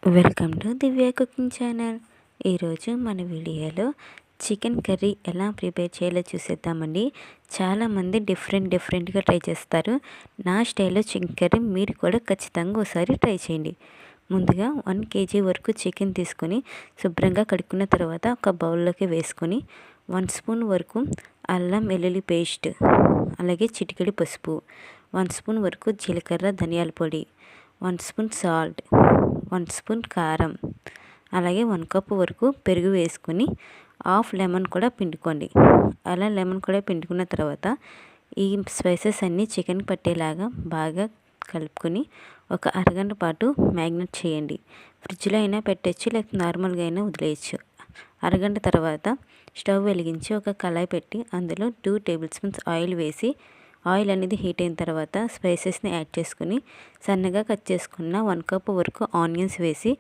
Welcome to Divya cooking channel. ఈరోజు మన వీడియోలో చికెన్ కర్రీ ఎలా ప్రిపేర్ చేయాలో చూసేద్దామండి. చాలామంది డిఫరెంట్గా ట్రై చేస్తారు. నా స్టైల్లో చికెన్ కర్రీ మీరు కూడా ఖచ్చితంగా ఒకసారి ట్రై చేయండి. ముందుగా 1 kg వరకు చికెన్ తీసుకొని శుభ్రంగా కడుక్కున్న తర్వాత ఒక బౌల్లోకి వేసుకొని 1 స్పూన్ వరకు అల్లం వెల్లుల్లి పేస్ట్, అలాగే చిటికెడు పసుపు, 1 స్పూన్ వరకు జీలకర్ర ధనియాల పొడి, 1 స్పూన్ సాల్ట్, 1 స్పూన్ కారం, అలాగే 1 కప్ వరకు పెరుగు వేసుకొని హాఫ్ లెమన్ కూడా పిండుకోండి. అలా లెమన్ కూడా పిండుకున్న తర్వాత ఈ స్పైసెస్ అన్నీ చికెన్ పట్టేలాగా బాగా కలుపుకొని ఒక అరగంట పాటు మ్యాగ్నేట్ చేయండి. ఫ్రిడ్జ్లో అయినా పెట్టచ్చు, లేకపోతే నార్మల్గా అయినా వదిలేయచ్చు. అరగంట తర్వాత స్టవ్ వెలిగించి ఒక కళాయి పెట్టి అందులో 2 టేబుల్ స్పూన్స్ ఆయిల్ వేసి ఆయిల్ అనేది హీట్ అయిన తర్వాత స్పైసెస్ని యాడ్ చేసుకుని సన్నగా కట్ చేసుకున్న 1 కప్ వరకు ఆనియన్స్ వేసి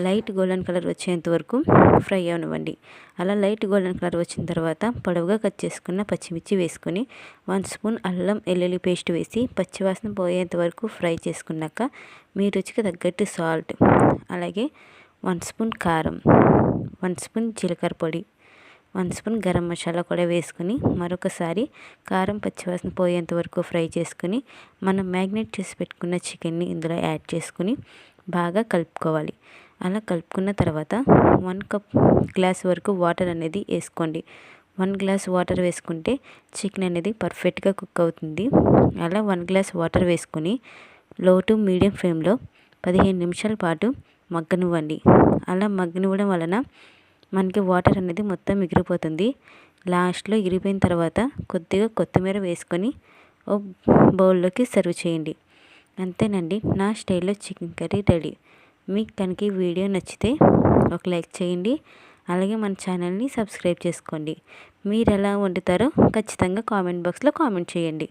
లైట్ గోల్డెన్ కలర్ వచ్చేంత వరకు ఫ్రై అవనివ్వండి. అలా లైట్ గోల్డెన్ కలర్ వచ్చిన తర్వాత పొడవుగా కట్ చేసుకున్న పచ్చిమిర్చి వేసుకొని 1 స్పూన్ అల్లం వెల్లుల్లి పేస్ట్ వేసి పచ్చివాసన పోయేంత వరకు ఫ్రై చేసుకున్నాక మీ రుచికి తగ్గట్టు సాల్ట్, అలాగే 1 స్పూన్ కారం, 1 స్పూన్ జీలకర్ర పొడి, 1 స్పూన్ గరం మసాలా కూడా వేసుకుని మరొకసారి కారం పచ్చివాసన పోయేంత వరకు ఫ్రై చేసుకుని మనం మ్యాగ్నేట్ చేసి పెట్టుకున్న చికెన్ని ఇందులో యాడ్ చేసుకుని బాగా కలుపుకోవాలి. అలా కలుపుకున్న తర్వాత 1 కప్ గ్లాస్ వరకు వాటర్ అనేది వేసుకోండి. 1 గ్లాస్ వాటర్ వేసుకుంటే చికెన్ అనేది పర్ఫెక్ట్గా కుక్ అవుతుంది. అలా 1 గ్లాస్ వాటర్ వేసుకొని లో టు మీడియం ఫ్లేమ్లో 15 నిమిషాల పాటు మగ్గనివ్వండి. అలా మగ్గనివ్వడం వలన మనకి వాటర్ అనేది మొత్తం ఎగిరిపోతుంది. లాస్ట్లో ఎగిరిపోయిన తర్వాత కొద్దిగా కొత్తిమీర వేసుకొని ఓ బౌల్లోకి సర్వ్ చేయండి. అంతేనండి, నా స్టైల్లో చికెన్ కర్రీ రెడీ. మీకు కనుక ఈ వీడియో నచ్చితే ఒక లైక్ చేయండి, అలాగే మన ఛానల్ని సబ్స్క్రైబ్ చేసుకోండి. మీరు ఎలా వండుతారో ఖచ్చితంగా కామెంట్ బాక్స్లో కామెంట్ చేయండి.